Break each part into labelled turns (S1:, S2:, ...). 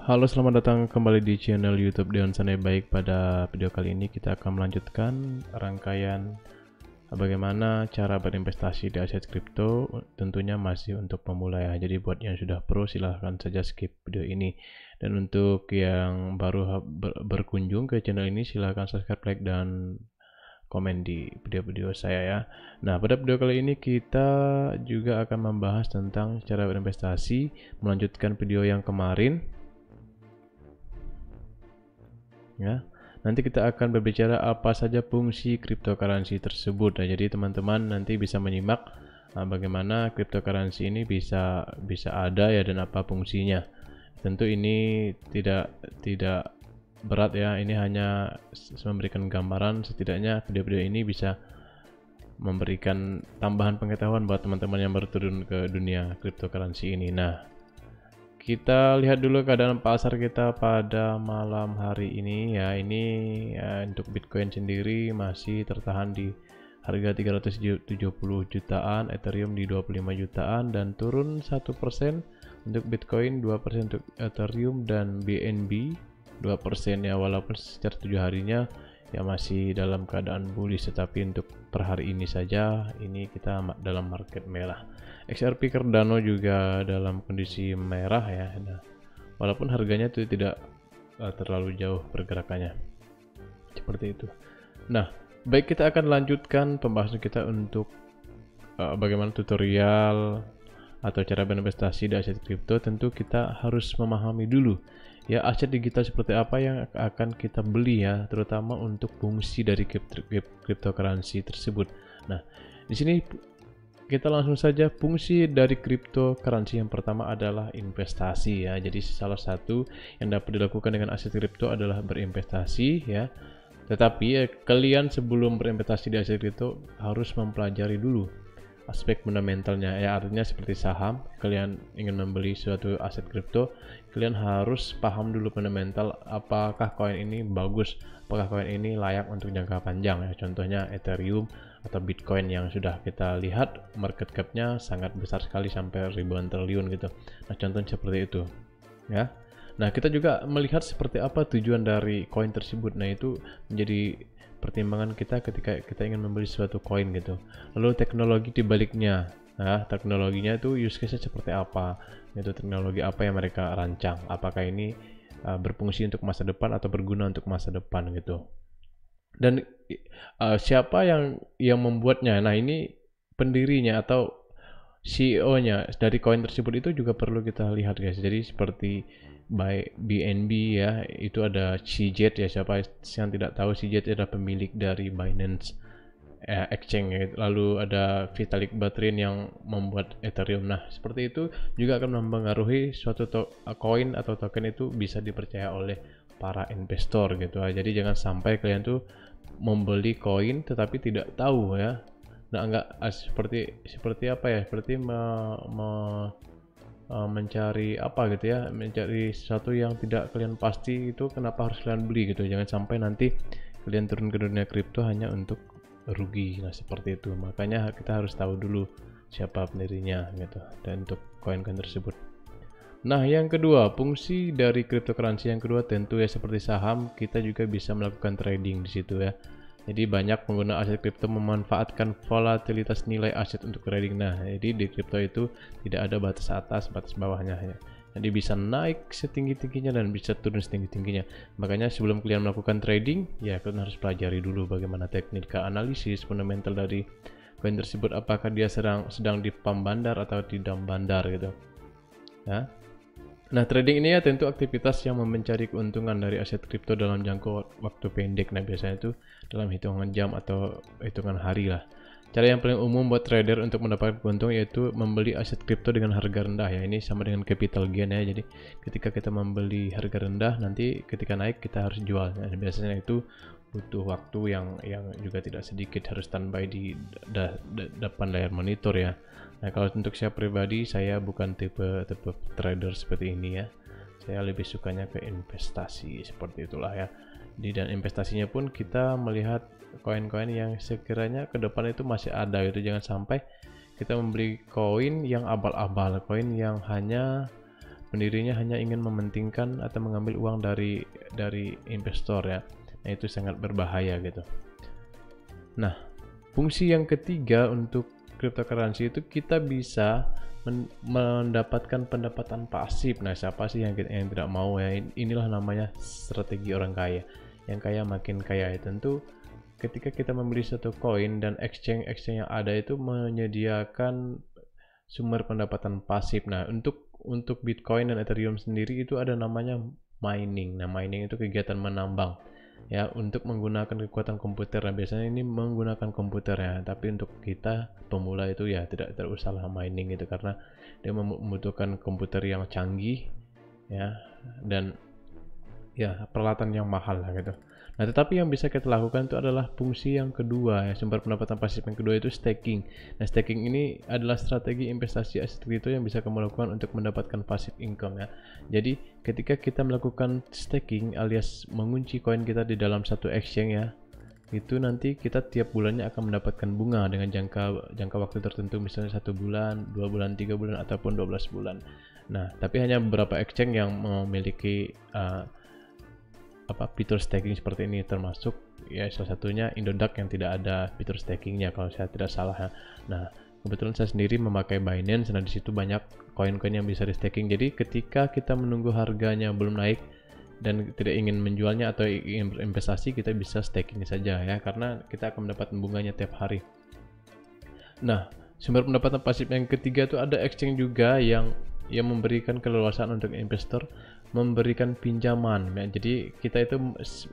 S1: Halo, selamat datang kembali di channel YouTube Deon Sanai Baik. Pada video kali ini kita akan melanjutkan rangkaian bagaimana cara berinvestasi di aset kripto, tentunya masih untuk pemula ya. Jadi buat yang sudah pro silahkan saja skip video ini. Dan untuk yang baru berkunjung ke channel ini silahkan subscribe, like, dan komen di video-video saya ya. Nah, pada video kali ini kita juga akan membahas tentang cara berinvestasi, melanjutkan video yang kemarin. Ya, nanti kita akan berbicara apa saja fungsi cryptocurrency tersebut. Nah, jadi teman-teman nanti bisa menyimak bagaimana cryptocurrency ini bisa ada ya, dan apa fungsinya. Tentu ini tidak berat ya, ini hanya memberikan gambaran. Setidaknya video-video ini bisa memberikan tambahan pengetahuan buat teman-teman yang baru turun ke dunia cryptocurrency ini. Nah, kita lihat dulu keadaan pasar kita pada malam hari ini ya. Ini untuk Bitcoin sendiri masih tertahan di harga 370 jutaan, Ethereum di 25 jutaan, dan turun 1% untuk Bitcoin, 2% untuk Ethereum, dan BNB 2% ya, walaupun secara 7 harinya ya masih dalam keadaan bullish, tetapi untuk per hari ini saja ini kita dalam market merah. XRP Cardano juga dalam kondisi merah ya. Nah, walaupun harganya itu tidak terlalu jauh pergerakannya, seperti itu. Nah, baik, kita akan lanjutkan pembahasan kita untuk bagaimana tutorial atau cara berinvestasi di aset kripto. Tentu kita harus memahami dulu ya aset digital seperti apa yang akan kita beli ya, terutama untuk fungsi dari cryptocurrency tersebut. Nah, di sini kita langsung saja. Fungsi dari cryptocurrency yang pertama adalah investasi ya. Jadi salah satu yang dapat dilakukan dengan aset kripto adalah berinvestasi ya. Tetapi ya, kalian sebelum berinvestasi di aset kripto harus mempelajari dulu aspek fundamentalnya ya. Artinya seperti saham, kalian ingin membeli suatu aset kripto, kalian harus paham dulu fundamental, apakah koin ini bagus, apakah koin ini layak untuk jangka panjang ya. Contohnya Ethereum atau Bitcoin yang sudah kita lihat market cap-nya sangat besar sekali, sampai ribuan triliun gitu. Nah, contohnya seperti itu ya. Nah, kita juga melihat seperti apa tujuan dari koin tersebut. Nah, itu menjadi pertimbangan kita ketika kita ingin membeli suatu koin gitu. Lalu teknologi di baliknya, nah teknologinya itu use case-nya seperti apa, itu teknologi apa yang mereka rancang, apakah ini berfungsi untuk masa depan atau berguna untuk masa depan gitu. Dan siapa yang membuatnya. Nah, ini pendirinya atau CEO-nya dari koin tersebut itu juga perlu kita lihat guys. Jadi seperti BNB ya, itu ada CZ ya. Siapa yang tidak tahu, CZ adalah pemilik dari Binance Exchange ya. Lalu ada Vitalik Buterin yang membuat Ethereum. Nah, seperti itu juga akan mempengaruhi suatu koin atau token itu bisa dipercaya oleh para investor gitu. Jadi jangan sampai kalian tuh membeli koin tetapi tidak tahu ya. Nah, enggak seperti apa ya, seperti mencari apa gitu ya, mencari sesuatu yang tidak kalian pasti, itu kenapa harus kalian beli gitu. Jangan sampai nanti kalian turun ke dunia kripto hanya untuk rugi. Nah, seperti itu. Makanya kita harus tahu dulu siapa pendirinya gitu, dan untuk koin-koin tersebut. Nah, yang kedua, fungsi dari cryptocurrency yang kedua tentu ya seperti saham, kita juga bisa melakukan trading di situ ya. Jadi banyak pengguna aset kripto memanfaatkan volatilitas nilai aset untuk trading. Nah, jadi di kripto itu tidak ada batas atas, batas bawahnya ya. Jadi bisa naik setinggi-tingginya dan bisa turun setinggi-tingginya. Makanya sebelum kalian melakukan trading, ya kalian harus pelajari dulu bagaimana teknik analisis fundamental dari koin tersebut, apakah dia sedang di pump bandar atau di dump bandar gitu. Ya. Nah, trading ini ya tentu aktivitas yang mencari keuntungan dari aset kripto dalam jangka waktu pendek. Nah, biasanya itu dalam hitungan jam atau hitungan hari lah. Cara yang paling umum buat trader untuk mendapatkan keuntungan yaitu membeli aset kripto dengan harga rendah ya. Ini sama dengan capital gain ya. Jadi ketika kita membeli harga rendah, nanti ketika naik kita harus jual. Nah, biasanya itu butuh waktu yang juga tidak sedikit, harus standby di depan layar monitor ya. Nah, kalau untuk saya pribadi, saya bukan tipe trader seperti ini ya. Saya lebih sukanya ke investasi, seperti itulah ya. Dan investasinya pun kita melihat koin-koin yang sekiranya ke depan itu masih ada gitu. Jangan sampai kita membeli koin yang abal-abal, koin yang hanya pendirinya hanya ingin mementingkan atau mengambil uang dari investor ya. Nah, itu sangat berbahaya gitu. Nah, fungsi yang ketiga untuk cryptocurrency itu kita bisa mendapatkan pendapatan pasif. Nah, siapa sih yang tidak mau ya? Inilah namanya strategi orang kaya. Yang kaya makin kaya ya. Tentu ketika kita membeli satu koin dan exchange yang ada itu menyediakan sumber pendapatan pasif. Nah, untuk Bitcoin dan Ethereum sendiri itu ada namanya mining. Nah, mining itu kegiatan menambang ya, untuk menggunakan kekuatan komputer. Nah, biasanya ini menggunakan komputer ya, tapi untuk kita pemula itu ya tidak usahlah mining itu, karena dia membutuhkan komputer yang canggih ya, dan ya peralatan yang mahal lah gitu. Nah, tetapi yang bisa kita lakukan itu adalah fungsi yang kedua ya, sumber pendapatan pasif yang kedua itu staking. Nah, staking ini adalah strategi investasi aset kripto yang bisa kamu lakukan untuk mendapatkan passive income ya. Jadi ketika kita melakukan staking alias mengunci koin kita di dalam satu exchange ya, itu nanti kita tiap bulannya akan mendapatkan bunga dengan jangka waktu tertentu, misalnya 1 bulan, 2 bulan, 3 bulan, ataupun 12 bulan. Nah, tapi hanya beberapa exchange yang memiliki fitur staking seperti ini, termasuk ya salah satunya Indodax yang tidak ada fitur stakingnya kalau saya tidak salah ya. Nah, kebetulan saya sendiri memakai Binance. Nah, di situ banyak koin-koin yang bisa di staking. Jadi ketika kita menunggu harganya belum naik dan tidak ingin menjualnya atau ingin berinvestasi, kita bisa staking saja ya, karena kita akan mendapat bunganya tiap hari. Nah, sumber pendapatan pasif yang ketiga itu ada exchange juga yang memberikan keleluasaan untuk investor memberikan pinjaman ya. Jadi kita itu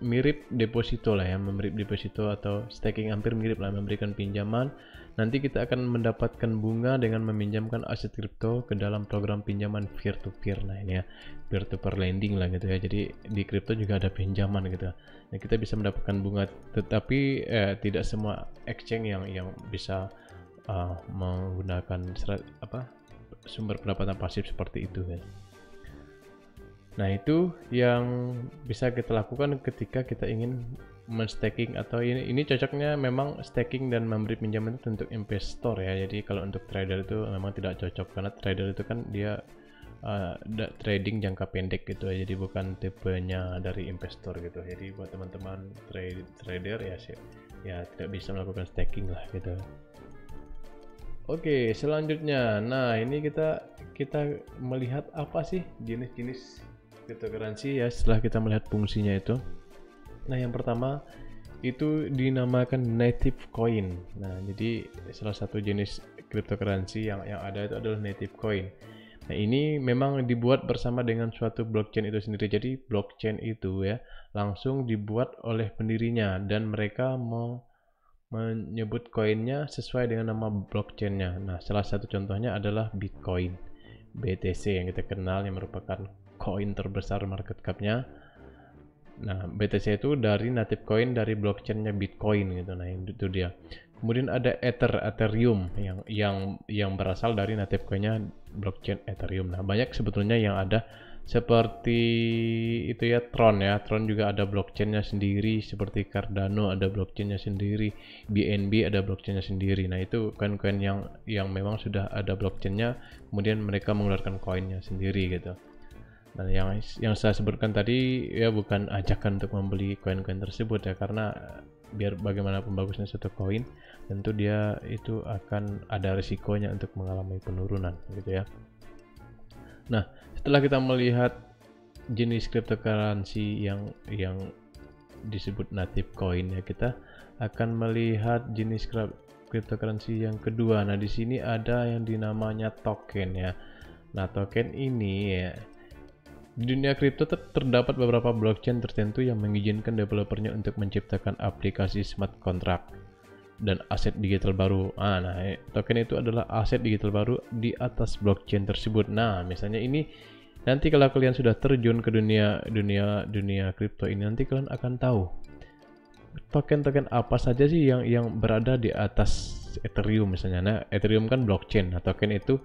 S1: mirip deposito lah ya, mirip deposito atau staking, hampir mirip lah, memberikan pinjaman. Nanti kita akan mendapatkan bunga dengan meminjamkan aset kripto ke dalam program pinjaman peer to peer. Nah, ini ya peer to peer lending lah gitu ya. Jadi di kripto juga ada pinjaman gitu. Nah, kita bisa mendapatkan bunga, tetapi tidak semua exchange yang bisa menggunakan sumber pendapatan pasif seperti itu ya. Nah, itu yang bisa kita lakukan ketika kita ingin men-staking, atau ini cocoknya memang staking dan memberi pinjaman itu untuk investor ya. Jadi kalau untuk trader itu memang tidak cocok, karena trader itu kan dia trading jangka pendek gitu ya, jadi bukan tipenya dari investor gitu. Jadi buat teman-teman trader ya tidak bisa melakukan staking lah gitu. Oke, selanjutnya, nah ini kita melihat apa sih jenis-jenis cryptocurrency ya setelah kita melihat fungsinya itu. Nah, yang pertama itu dinamakan native coin. Nah, jadi salah satu jenis cryptocurrency yang ada itu adalah native coin. Nah, ini memang dibuat bersama dengan suatu blockchain itu sendiri. Jadi blockchain itu ya langsung dibuat oleh pendirinya, dan mereka menyebut koinnya sesuai dengan nama blockchainnya. Nah, salah satu contohnya adalah Bitcoin, BTC yang kita kenal, yang merupakan koin terbesar market cap-nya. Nah, BTC itu dari native coin dari blockchainnya Bitcoin gitu. Nah, itu dia. Kemudian ada Ethereum yang berasal dari native coinnya blockchain Ethereum. Nah, banyak sebetulnya yang ada, seperti itu ya, Tron ya. Tron juga ada blockchainnya sendiri, seperti Cardano ada blockchainnya sendiri, BNB ada blockchainnya sendiri. Nah, itu koin-koin yang memang sudah ada blockchainnya, kemudian mereka mengeluarkan koinnya sendiri gitu. Dan yang saya sebutkan tadi ya bukan ajakan untuk membeli koin-koin tersebut ya, karena biar bagaimanapun bagusnya suatu koin, tentu dia itu akan ada risikonya untuk mengalami penurunan gitu ya. Nah, setelah kita melihat jenis cryptocurrency yang disebut native coin ya, kita akan melihat jenis cryptocurrency yang kedua. Nah, di sini ada yang dinamanya token ya. Nah, token ini ya, di dunia kripto terdapat beberapa blockchain tertentu yang mengizinkan developernya untuk menciptakan aplikasi smart contract dan aset digital baru. Nah, token itu adalah aset digital baru di atas blockchain tersebut. Nah, misalnya ini nanti kalau kalian sudah terjun ke dunia kripto ini, nanti kalian akan tahu token-token apa saja sih yang berada di atas Ethereum misalnya. Nah, Ethereum kan blockchain. Nah, token itu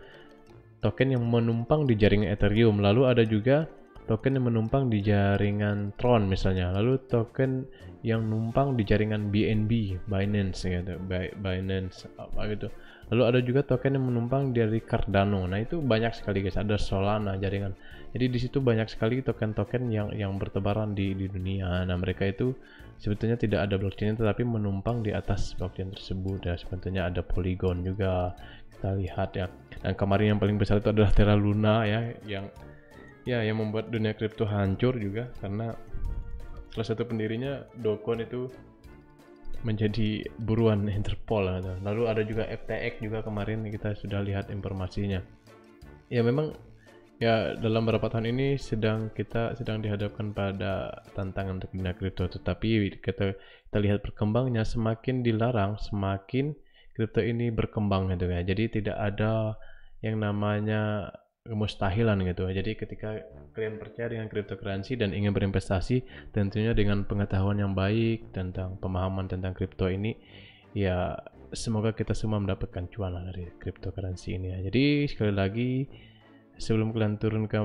S1: token yang menumpang di jaringan Ethereum. Lalu ada juga token yang menumpang di jaringan Tron misalnya, lalu token yang numpang di jaringan BNB, Binance gitu, Binance apa gitu. Lalu ada juga token yang menumpang dari Cardano. Nah, itu banyak sekali guys, ada Solana jaringan. Jadi di situ banyak sekali token-token yang bertebaran di dunia. Nah, mereka itu sebetulnya tidak ada blockchain tetapi menumpang di atas blockchain tersebut. Ya, sebetulnya ada Polygon juga. Kita lihat ya. Dan kemarin yang paling besar itu adalah Terra Luna ya, yang membuat dunia kripto hancur juga karena salah satu pendirinya Do Kwon itu menjadi buruan Interpol. Lalu ada juga FTX juga, kemarin kita sudah lihat informasinya. Ya memang ya dalam beberapa tahun ini kita sedang dihadapkan pada tantangan untuk dunia kripto, tetapi kita lihat berkembangnya, semakin dilarang semakin kripto ini berkembang gitu ya. Jadi tidak ada yang namanya kemustahilan gitu. Jadi ketika kalian percaya dengan cryptocurrency dan ingin berinvestasi, tentunya dengan pengetahuan yang baik tentang pemahaman tentang kripto ini, ya semoga kita semua mendapatkan cuan dari cryptocurrency ini ya. Jadi sekali lagi, sebelum kalian turun ke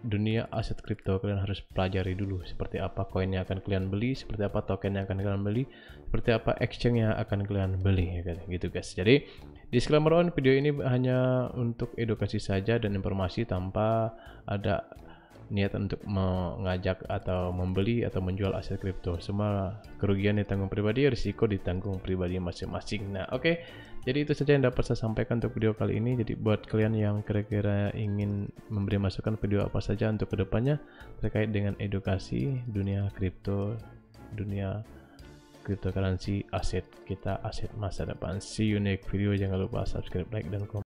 S1: dunia aset kripto, kalian harus pelajari dulu seperti apa koin yang akan kalian beli, seperti apa token yang akan kalian beli, seperti apa exchange yang akan kalian beli ya, gitu guys. Jadi disclaimer on, video ini hanya untuk edukasi saja dan informasi tanpa ada niat untuk mengajak atau membeli atau menjual aset kripto. Semua kerugian ditanggung pribadi, risiko ditanggung pribadi masing-masing. Nah, oke. Jadi itu saja yang dapat saya sampaikan untuk video kali ini. Jadi buat kalian yang kira-kira ingin memberi masukan video apa saja untuk kedepannya terkait dengan edukasi dunia kripto, dunia cryptocurrency, aset kita, aset masa depan. See you next video. Jangan lupa subscribe, like, dan komen.